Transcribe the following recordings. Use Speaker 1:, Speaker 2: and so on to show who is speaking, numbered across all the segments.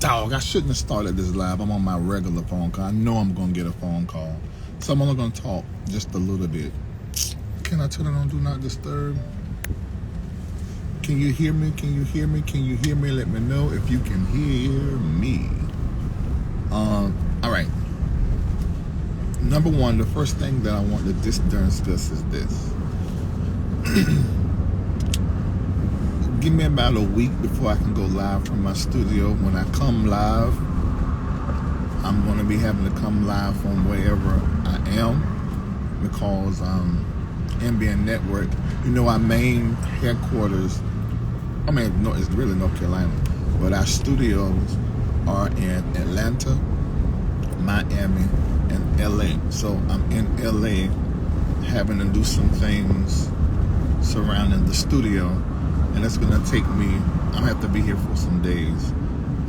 Speaker 1: Dog, I shouldn't have started this live. I'm on my regular phone call. I know I'm going to get a phone call. So I'm only going to talk just a little bit. Can I turn it on Do Not Disturb? Can you hear me? Can you hear me? Can you hear me? Let me know if you can hear me. All right. Number one, the first thing that I want to discuss is this. Give me about a week before I can go live from my studio. When I come live, I'm going to be having to come live from wherever I am, because NBN Network, you know, our main headquarters, no, it's really North Carolina, but our studios are in Atlanta, Miami, and LA. So I'm in LA having to do some things surrounding the studio, and it's going to take me, I'm going to have to be here for some days,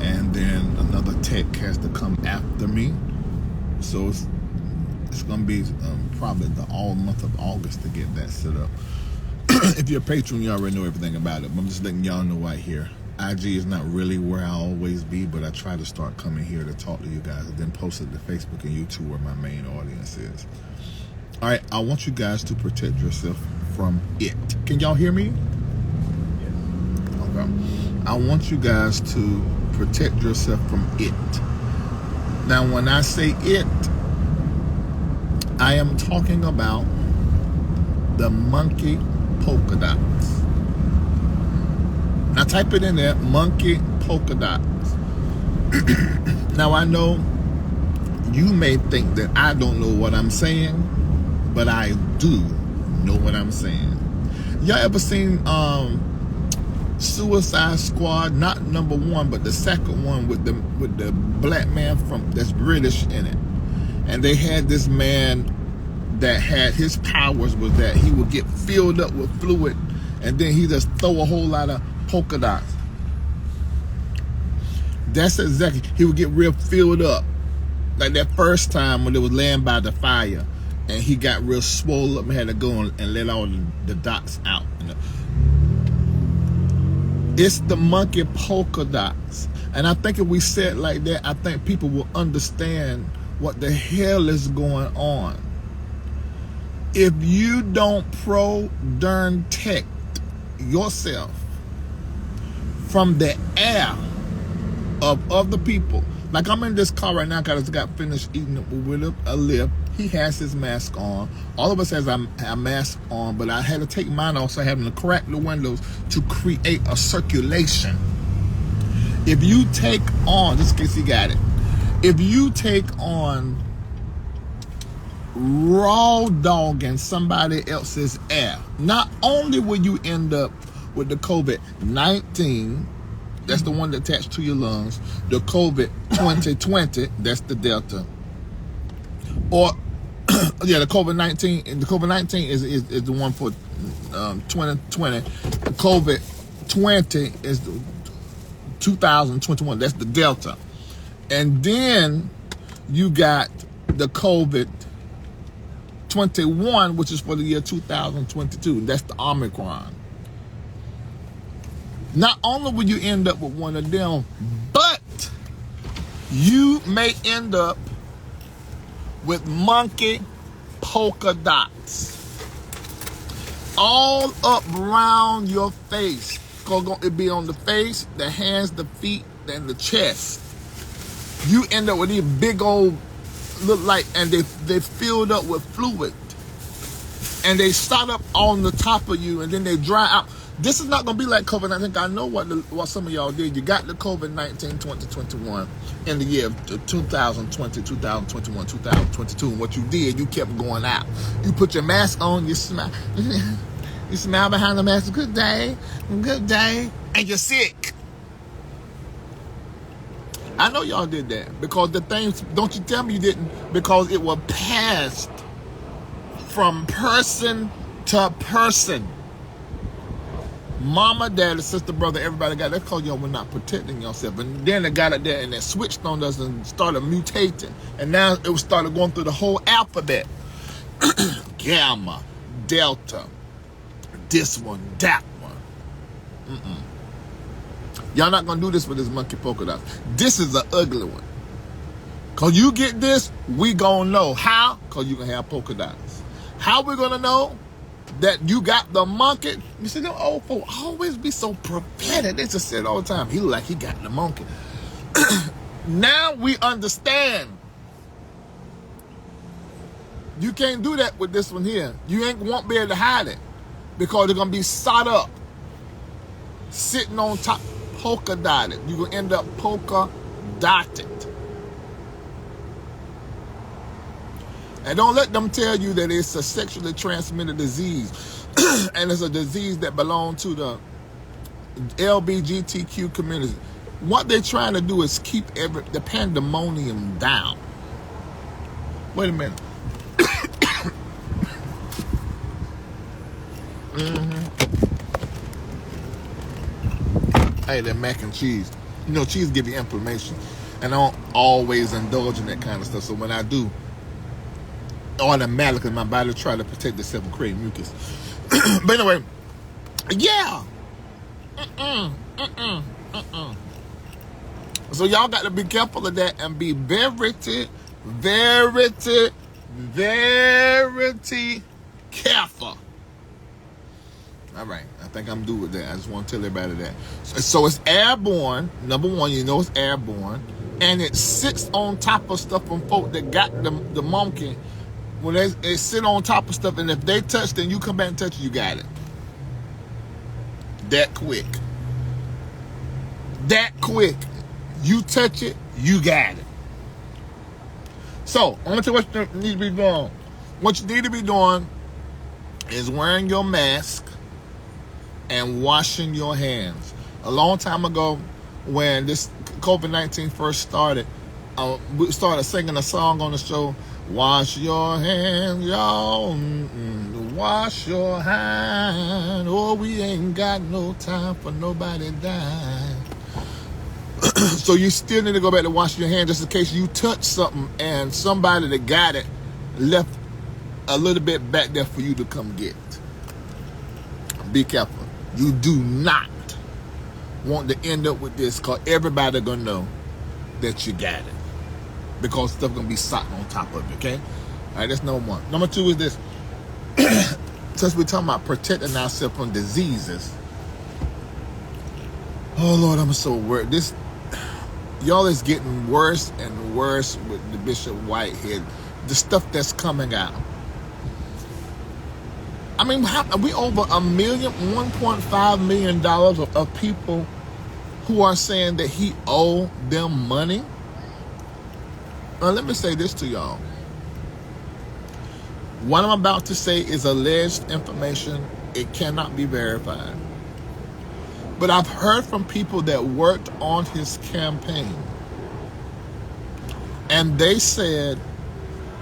Speaker 1: and then another tech has to come after me. So it's going to be probably the all month of August to get that set up. If you're a patron, you already know everything about it, but I'm just letting y'all know right here. IG is not really where I always be, but I try to start coming here to talk to you guys, and then post it to Facebook and YouTube where my main audience is. All right, I want you guys to protect yourself from it. Can y'all hear me? Yes. Okay. I want you guys to protect yourself from it. Now, when I say it, I am talking about the monkey polka dots. Now type it in there, monkey polka dots. Now I know you may think that I don't know what I'm saying, but I do know what I'm saying. Y'all ever seen Suicide Squad? Not number one, but the second one with the black man that's British in it. And they had this man that had his powers was that he would get filled up with fluid, and then he just throw a whole lot of polka dots. That's exactly, he would get real filled up. Like that first time when they was laying by the fire, and he got real swollen up and had to go and let all the dots out. It's the monkey polka dots. And I think if we say it like that, I think people will understand what the hell is going on. If you don't protect yourself from the air of other people, like I'm in this car right now because I just got finished eating with a lip. He has his mask on. All of us has a mask on, but I had to take mine off, so I having to crack the windows to create a circulation. If you take on, just in case you got it, if you take on raw dogging somebody else's air, not only will you end up with the COVID-19, that's the one that attached to your lungs, the COVID 2020, that's the Delta, or yeah, the COVID-19, and the COVID-19 is the one for 2020. The COVID 20 is the 2021, that's the Delta. And then you got the COVID 21, which is for the year 2022. That's the Omicron. Not only will you end up with one of them, but you may end up with monkey polka dots all up around your face. It'll be on the face, the hands, the feet, and the chest. You end up with these big old, look like, and they filled up with fluid, and they start up on the top of you, and then they dry out. This is not going to be like COVID. I think I know what some of y'all did. You got the COVID-19 2021 in the year of 2020, 2021, 2022. And what you did, you kept going out. You put your mask on, you smile. You smile behind the mask. Good day. Good day. And you're sick. I know y'all did that because the things, don't you tell me you didn't, because it was passed from person to person. Mama, daddy, sister, brother, everybody got that because y'all were not protecting yourself. And then it got it there and it switched on us and started mutating. And now it started going through the whole alphabet. Gamma, Delta, this one, that one. Y'all not gonna do this with this monkey polka dot. This is an ugly one. Cause you get this, we gonna know. How? Cause you can have polka dots. How we gonna know that you got the monkey? You see, them old folk always be so prophetic. They just say it all the time. He look like he got the monkey. Now we understand. You can't do that with this one here. You won't be able to hide it because they're gonna be sawed up, sitting on top, polka dotted. You're gonna end up polka dotted. And don't let them tell you that it's a sexually transmitted disease. And it's a disease that belongs to the LGBTQ community. What they're trying to do is keep the pandemonium down. Wait a minute. Hey, that mac and cheese. You know, cheese give you inflammation. And I don't always indulge in that kind of stuff. So when I do, automatically my body try to protect itself and create mucus. But anyway, yeah. So y'all got to be careful of that and be very careful. All right, I think I'm due with that. I just want to tell everybody that. So it's airborne. Number one, you know it's airborne. And it sits on top of stuff from folk that got the monkey. When they sit on top of stuff, and if they touch, then you come back and touch it, you got it. That quick. That quick. You touch it, you got it. So, I'm going to tell you what you need to be doing. What you need to be doing is wearing your mask and washing your hands. A long time ago, when this COVID-19 first started, we started singing a song on the show, wash your hands, y'all, wash your hands. Oh, we ain't got no time for nobody dying. So you still need to go back to wash your hands just in case you touch something and somebody that got it left a little bit back there for you to come get. Be careful. You do not want to end up with this because everybody gonna know that you got it. Because stuff gonna be sat on top of it, okay? All right, that's number one. Number two is this. Since we're talking about protecting ourselves from diseases. Oh Lord, I'm so worried. This, y'all, is getting worse and worse with the Bishop Whitehead. The stuff that's coming out. I mean, we over $1.5 million of people who are saying that he owed them money. Now, let me say this to y'all. What I'm about to say is alleged information. It cannot be verified. But I've heard from people that worked on his campaign. And they said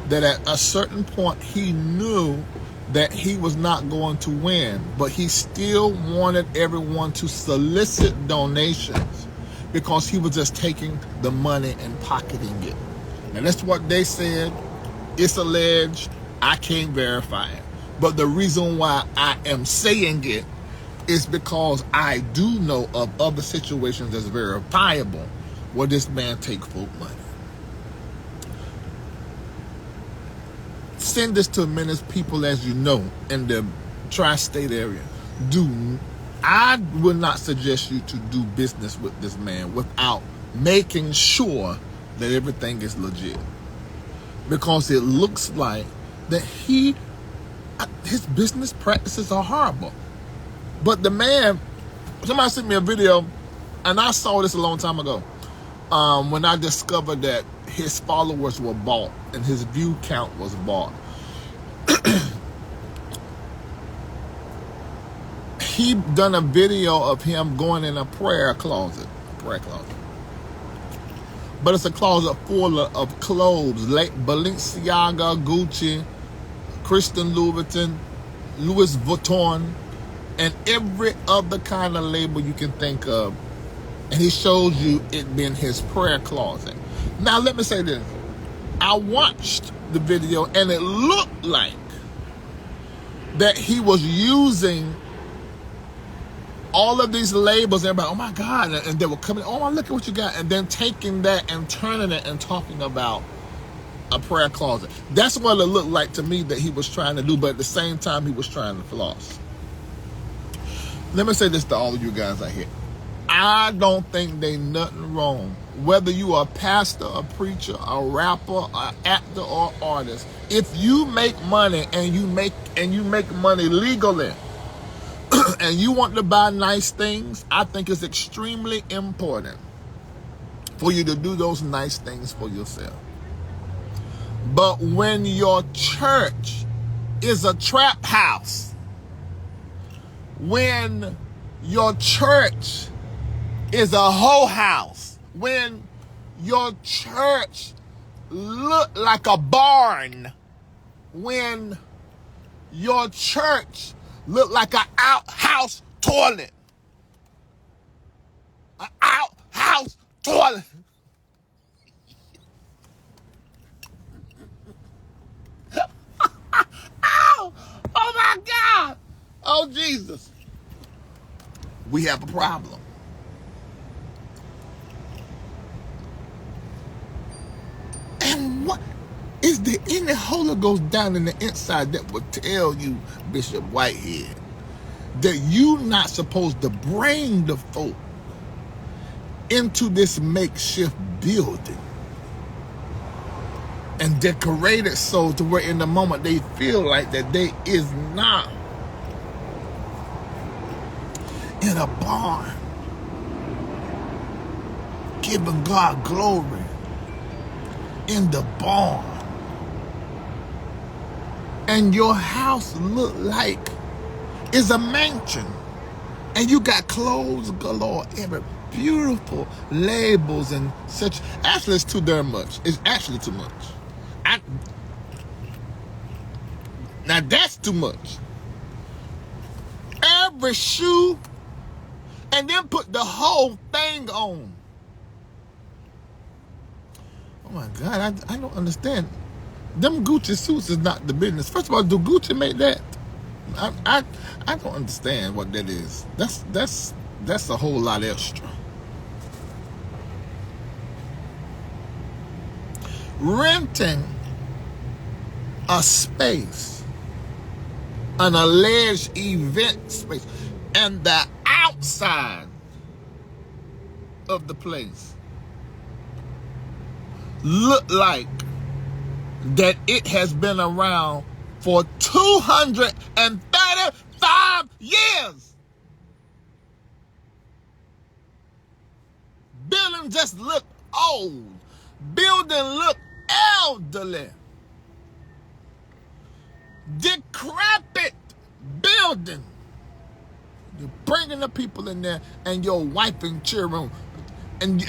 Speaker 1: that at a certain point he knew that he was not going to win, but he still wanted everyone to solicit donations because he was just taking the money and pocketing it. And that's what they said. It's alleged. I can't verify it. But the reason why I am saying it is because I do know of other situations that's verifiable where this man take folk money. Send this to as many people as you know in the tri-state area. I would not suggest you to do business with this man without making sure that everything is legit. Because it looks like that his business practices are horrible. But the man, somebody sent me a video, and I saw this a long time ago, when I discovered that his followers were bought and his view count was bought. He done a video of him going in a prayer closet. But it's a closet full of clothes, like Balenciaga, Gucci, Christian Louboutin, Louis Vuitton, and every other kind of label you can think of. And he shows you it being his prayer closet. Now, let me say this. I watched the video, and it looked like that he was using all of these labels, everybody, oh my God, and they were coming, oh, look at what you got, and then taking that and turning it and talking about a prayer closet. That's what it looked like to me that he was trying to do, but at the same time, he was trying to floss. Let me say this to all of you guys out here. I don't think there's nothing wrong, whether you are a pastor, a preacher, a rapper, an actor, or artist. If you make money and you make money legally, and you want to buy nice things, I think it's extremely important for you to do those nice things for yourself. But when your church is a trap house, when your church is a hoe house, when your church look like a barn, when your church look like an outhouse toilet, an outhouse toilet. Ow! Oh my God! Oh Jesus! We have a problem. And what is there any Holy Ghost down in the inside that will tell you, Bishop Whitehead, that you're not supposed to bring the folk into this makeshift building and decorate it so to where in the moment they feel like that they is not in a barn giving God glory in the barn, and your house look like is a mansion, and you got clothes galore, every beautiful labels and such. Actually, it's too darn much. It's actually too much. Now that's too much. Every shoe, and then put the whole thing on. Oh my God, I don't understand. Them Gucci suits is not the business. First of all, do Gucci make that? I don't understand what that is. That's a whole lot extra. Renting a space, an alleged event space, and the outside of the place look like that it has been around for 235 years. Building just look old. Building look elderly. Decrepit building. You're bringing the people in there and your wife and children and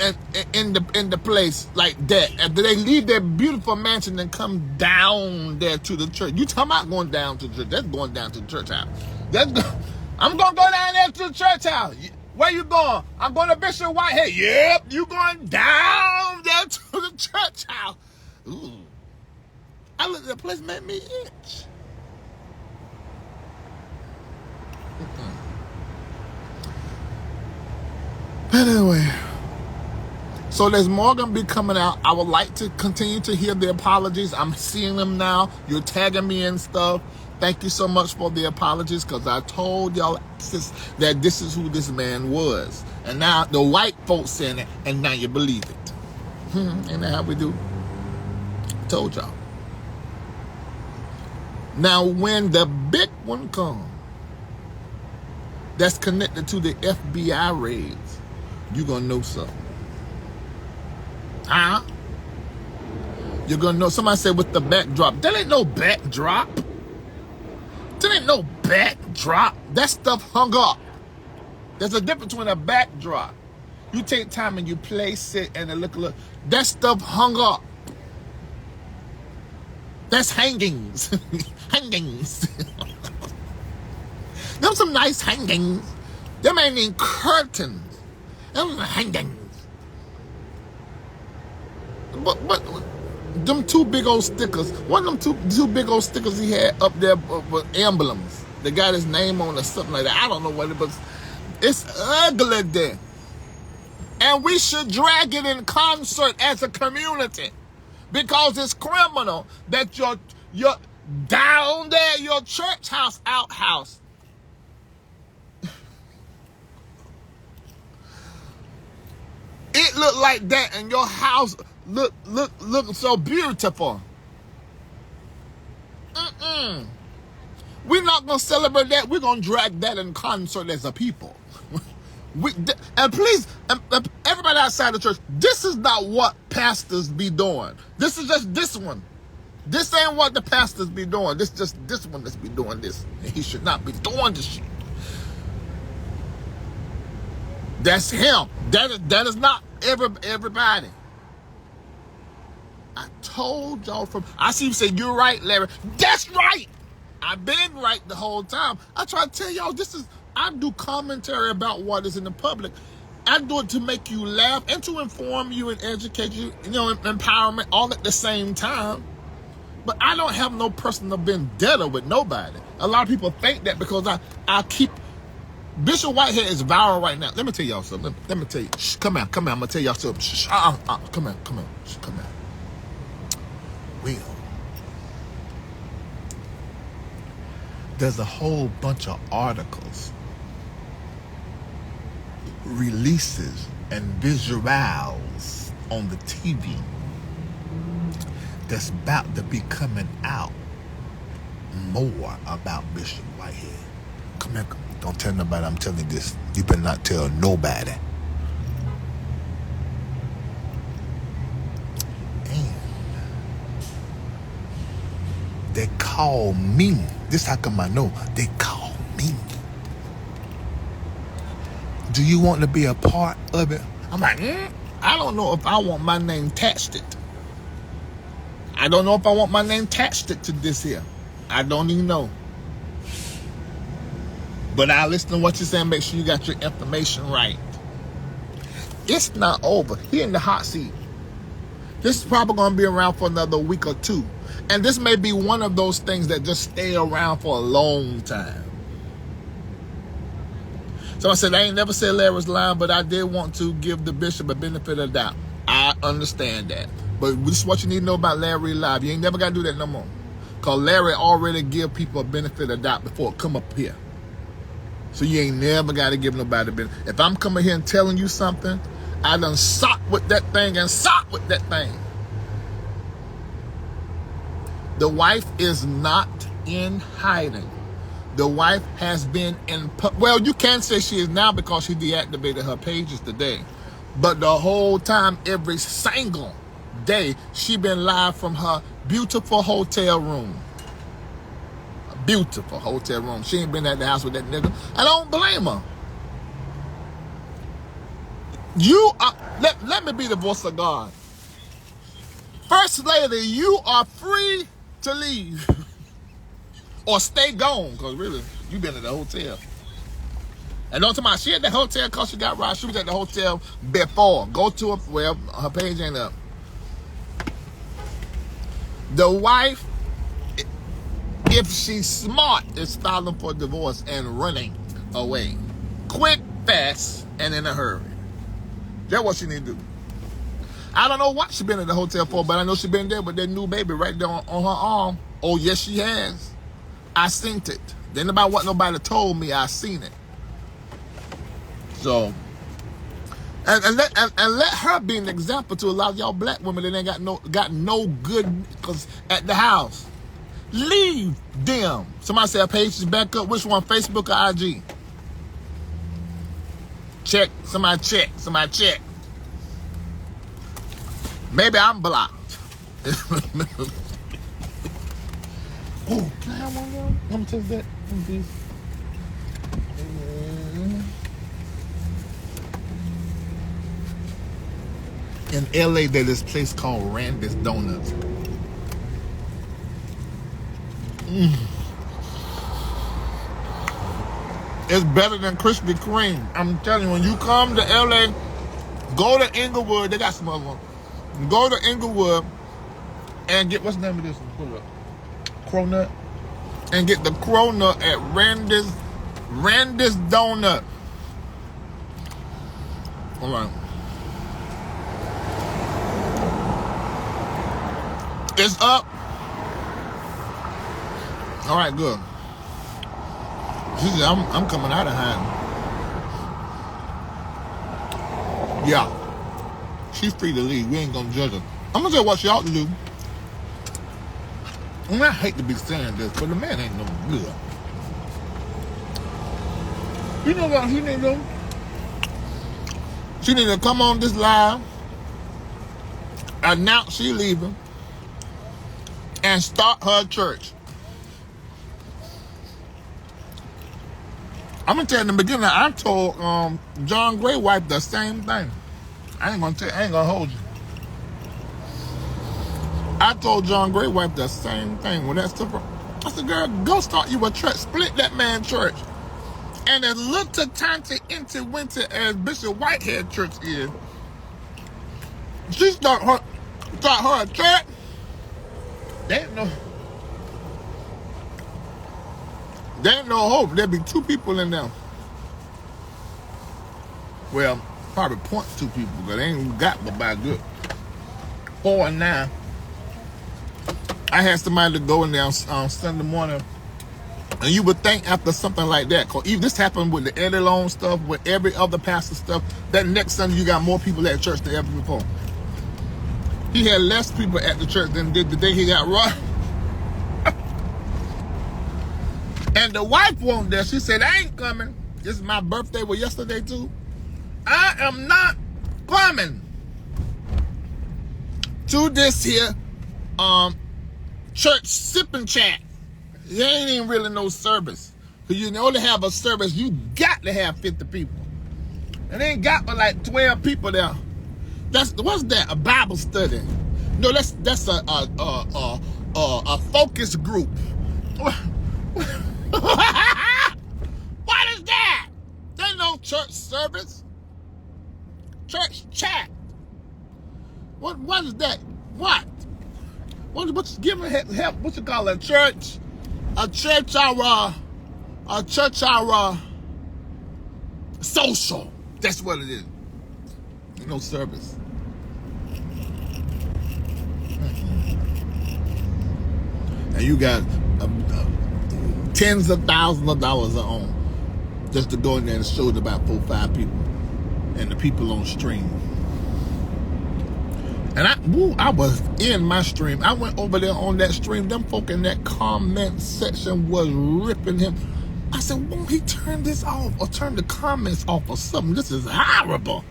Speaker 1: in the place like that. And they leave their beautiful mansion and come down there to the church. You talking about going down to the church? That's going down to the church house. I'm gonna go down there to the church house. Where you going? I'm going to Bishop Whitehead. Yep, you going down there to the church house. Ooh. I looked at the place, made me itch. But anyway, so there's more going to be coming out. I would like to continue to hear the apologies. I'm seeing them now. You're tagging me and stuff. Thank you so much for the apologies, because I told y'all that this is who this man was. And now the white folks saying it, and now you believe it. Ain't that how we do? Told y'all. Now when the big one comes, that's connected to the FBI raids, you're going to know something. Huh? You're going to know. Somebody said with the backdrop. There ain't no backdrop. There ain't no backdrop. That stuff hung up. There's a difference between a backdrop. You take time and you place it and it look. That stuff hung up. That's hangings. Hangings. Them some nice hangings. Them ain't even curtains. Them hangings. But them two big old stickers. One of them two big old stickers he had up there with emblems. They got his name on or something like that. I don't know what it was. It's ugly there. And we should drag it in concert as a community. Because it's criminal that you're down there, your church house, outhouse. It looked like that, and your house look so beautiful. We're not gonna celebrate that. We're gonna drag that in concert as a people. And please, everybody outside the church, this is not what pastors be doing. This is just this one. This ain't what the pastors be doing. This just this one that's be doing this. And he should not be doing this shit. That's him. That is not everybody. I told y'all I see you say, you're right, Larry. That's right. I've been right the whole time. I try to tell y'all I do commentary about what is in the public. I do it to make you laugh and to inform you and educate you, empowerment, all at the same time. But I don't have no personal vendetta with nobody. A lot of people think that because I keep... Bishop Whitehead is viral right now. Let me tell y'all something. Let me tell you. Shh, come here. I'm going to tell y'all something. Shh, come here. Shh, come here. Will. There's a whole bunch of articles, releases, and visuals on the TV that's about to be coming out more about Bishop Whitehead. Come here. Don't tell nobody I'm telling you this. You better not tell nobody. And they call me. This how come I know. They call me. Do you want to be a part of it? I'm like, I don't know if I want my name attached it. I don't know if I want my name attached it to this here. I don't even know. But I listen to what you're saying. Make sure you got your information right. It's not over. He in the hot seat. This is probably going to be around for another week or two. And this may be one of those things that just stay around for a long time. So I said, I ain't never said Larry's lying, but I did want to give the bishop a benefit of the doubt. I understand that. But this is what you need to know about Larry Live. You ain't never got to do that no more. Because Larry already give people a benefit of the doubt before it come up here. So you ain't never got to give nobody a benefit. If I'm coming here and telling you something, I done sock with that thing and sock with that thing. The wife is not in hiding. The wife has been in... Well, you can say she is now because she deactivated her pages today. But the whole time, every single day, she been live from her beautiful hotel room. A beautiful hotel room. She ain't been at the house with that nigga. I don't blame her. You are... Let me be the voice of God. First lady, you are free to leave. Or stay gone, because really, you been at the hotel. And don't tell me, she at the hotel because she got right. She was at the hotel before. Go to her, well, her page ain't up. The wife, if she's smart, is filing for divorce and running away. Quick, fast, and in a hurry. That's what she need to do. I don't know what she been at the hotel for, but I know she been there with that new baby right there on her arm. Oh, yes, she has. I seen it. Then about what nobody told me, I seen it. So, and let her be an example to a lot of y'all black women that ain't got no good cause at the house. Leave them. Somebody say her page is back up. Which one, Facebook or IG? Check. Somebody check. Somebody check. Maybe I'm blocked. Oh, can I have one more? Let me take that. In LA, there's this place called Randy's Donuts. It's better than Krispy Kreme. I'm telling you, when you come to LA, go to Inglewood. They got some other ones. Go to Inglewood and get, what's the name of this one? Pull it up. Cronut. And get the cronut at Randy's Donut. All right. It's up. All right, good. She said, I'm coming out of hiding. Yeah. She's free to leave. We ain't gonna judge her. I'm gonna tell you what she ought to do. And I hate to be saying this, but the man ain't no good. You know what she need to do? She need to come on this live, announce she leaving, and start her church. I'm gonna tell you in the beginning, I told John Gray wife the same thing. I ain't gonna hold you. I told John Gray wife the same thing when that stuff. I said, girl, go start you a church, split that man church. And as little tiny into winter as Bishop Whitehead church is, she start her a church. There ain't no hope. There'll be 2 people in there. Well, probably 0.2 people, because they ain't got but by good 4 and 9. I had somebody to go in there on Sunday morning, and you would think after something like that, because even this happened with the Eddie Long stuff, with every other pastor stuff, that next Sunday you got more people at church than ever before. He had less people at the church than did the day he got robbed. And the wife wasn't there. She said, I ain't coming. This is my birthday, was yesterday too. I am not coming to this here church sipping chat. There ain't even really no service. Because you only have a service, you got to have 50 people. And they ain't got but like 12 people there. What's that? A Bible study? No, that's a focus group. What is that? There's no church service. Church chat. What is that? What you giving help? What you call it? A church hour social. That's what it is. No service. And you got tens of thousands of dollars on just to go in there and show it about 4 or 5 people and the people on stream. And I was in my stream. I went over there on that stream. Them folk in that comment section was ripping him. I said, won't he turn this off or turn the comments off or something? This is horrible.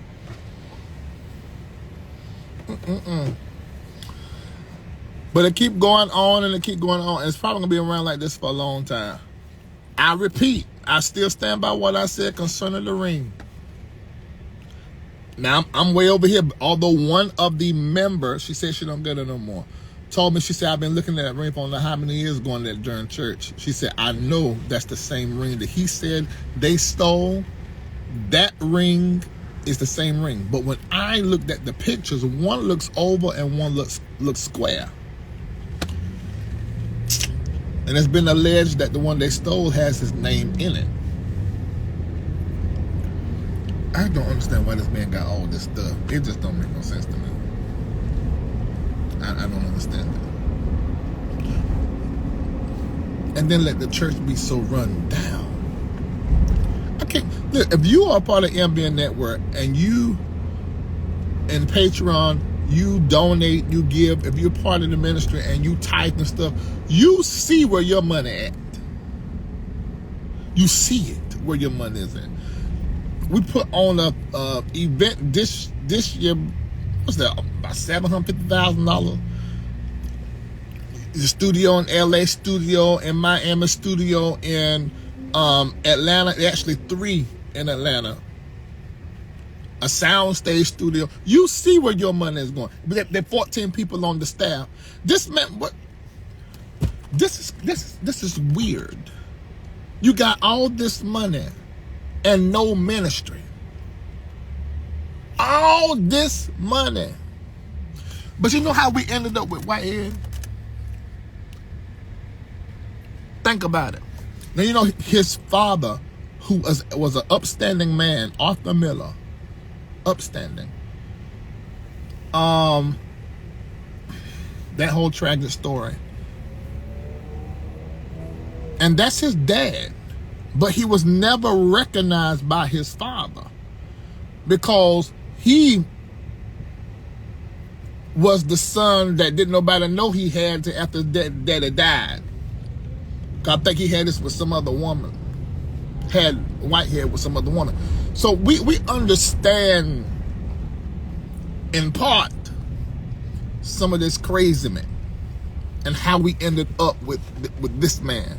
Speaker 1: But it keep going on and it keep going on. It's probably going to be around like this for a long time. I repeat, I still stand by what I said concerning the ring. Now, I'm way over here. Although one of the members, she said she don't get it no more, told me, she said, I've been looking at that ring for how many years going there during church. She said, I know that's the same ring that he said they stole. That ring is the same ring. But when I looked at the pictures, one looks oval and one looks square. And it's been alleged that the one they stole has his name in it. I don't understand why this man got all this stuff. It just don't make no sense to me. I don't understand that. And then let the church be so run down. Okay, look, if you are a part of MBN Network and you in Patreon, you donate, you give, if you're part of the ministry and you tithe and stuff, you see where your money at. You see it where your money is at. We put on a event this year. What's that? About $750,000. The studio in LA, studio in Miami, studio in Atlanta. Actually, 3 in Atlanta. A soundstage studio. You see where your money is going. There are 14 people on the staff. This man, what? This is weird. You got all this money and no ministry. All this money. But you know how we ended up with Whitehead? Think about it. Now, you know, his father, who was an upstanding man, Arthur Miller, upstanding. That whole tragic story. And that's his dad. But he was never recognized by his father because he was the son that didn't nobody know he had to after daddy died. I think he had this with some other woman. Had Whitehead with some other woman. So we understand in part some of this craziness and how we ended up with this man.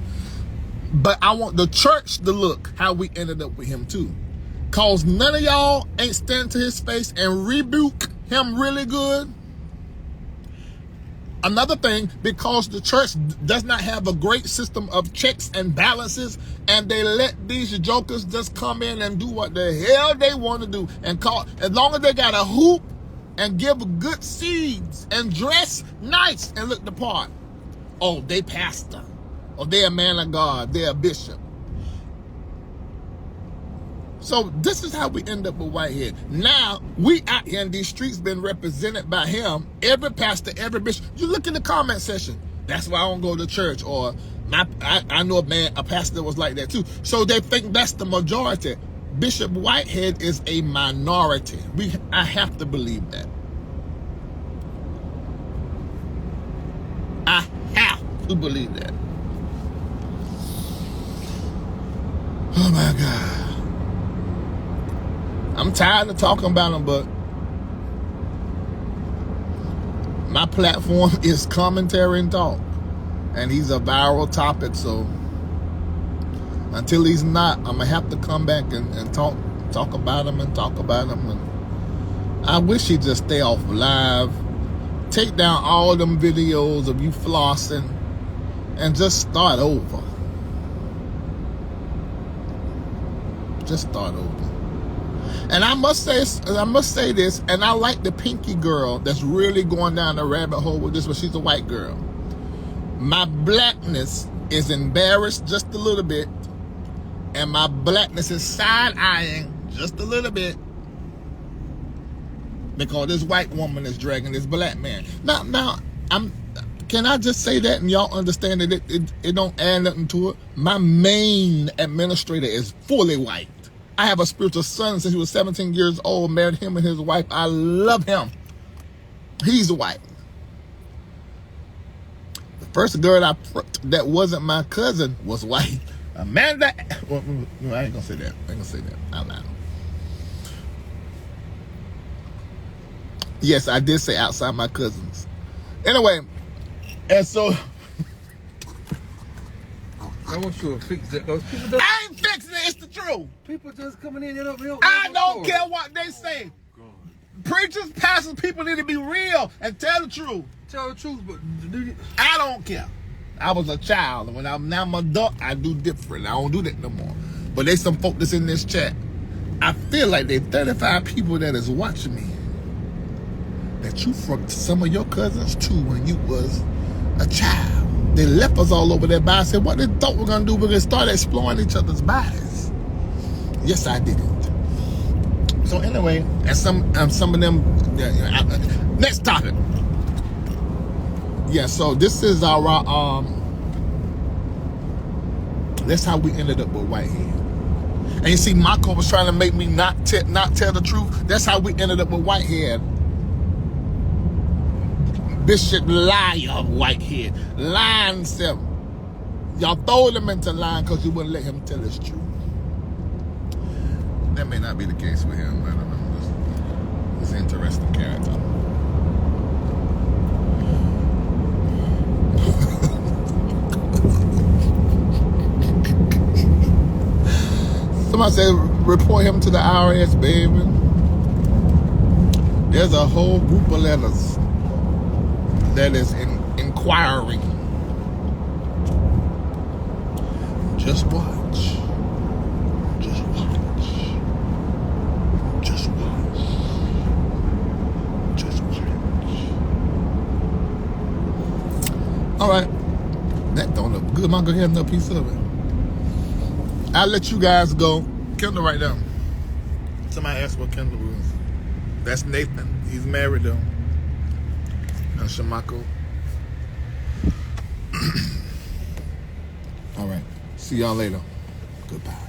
Speaker 1: But I want the church to look how we ended up with him too. Cause none of y'all ain't stand to his face and rebuke him really good. Another thing, because the church does not have a great system of checks and balances, and they let these jokers just come in and do what the hell they want to do, and call, as long as they got a hoop and give good seeds and dress nice and look the part. Oh, they pastor, or they a man of God, they a bishop. So this is how we end up with Whitehead. Now, we out here in these streets been represented by him. Every pastor, every bishop. You look in the comment section. That's why I don't go to church. Or I know a pastor that was like that too. So they think that's the majority. Bishop Whitehead is a minority. I have to believe that. I have to believe that. Oh my God. I'm tired of talking about him, but my platform is commentary and talk. And he's a viral topic, so until he's not, I'm going to have to come back and talk about him and talk about him. And I wish he'd just stay off live, take down all them videos of you flossing, and just start over. Just start over. And I must say this, and I like the pinky girl that's really going down the rabbit hole with this, but she's a white girl. My blackness is embarrassed just a little bit, and my blackness is side-eyeing just a little bit because this white woman is dragging this black man. Now, can I just say that and y'all understand that it don't add nothing to it? My main administrator is fully white. I have a spiritual son since he was 17 years old, married him and his wife. I love him. He's white. The first girl that wasn't my cousin was white. Amanda, well, no, I ain't gonna say that. I ain't gonna say that out loud. Yes, I did say outside my cousins. Anyway, and so
Speaker 2: I want you to fix that.
Speaker 1: I ain't fixing it. It's the truth.
Speaker 2: People just coming in and up.
Speaker 1: I don't care what they say. Preachers, pastors, people need to be real and tell the truth.
Speaker 2: Tell the truth, but
Speaker 1: I don't care. I was a child, and now I'm an adult, I do different. I don't do that no more. But there's some folk that's in this chat. I feel like there's 35 people that is watching me that you fucked some of your cousins too when you was a child. They left us all over their bodies. Said, what they thought we're gonna do, we're gonna start exploring each other's bodies. Yes, I did it. So anyway, and some of them. Next topic. Yeah. So this is our. That's how we ended up with Whitehead. And you see, Marco was trying to make me not tell the truth. That's how we ended up with Whitehead. Bishop Liar Whitehead. Lying himself. Y'all throwed him into line because you wouldn't let him tell his truth. That may not be the case with him, but I don't know. He's an interesting character. Somebody said, report him to the IRS, baby. There's a whole group of letters that is inquiring. Just watch. Just watch. Just watch. Just watch. All right. That don't look good. Am I going to have another piece of it? I'll let you guys go. Kendall right now. Somebody asked what Kendall was. That's Nathan. He's married though. And Shamako. All right. See y'all later. Goodbye.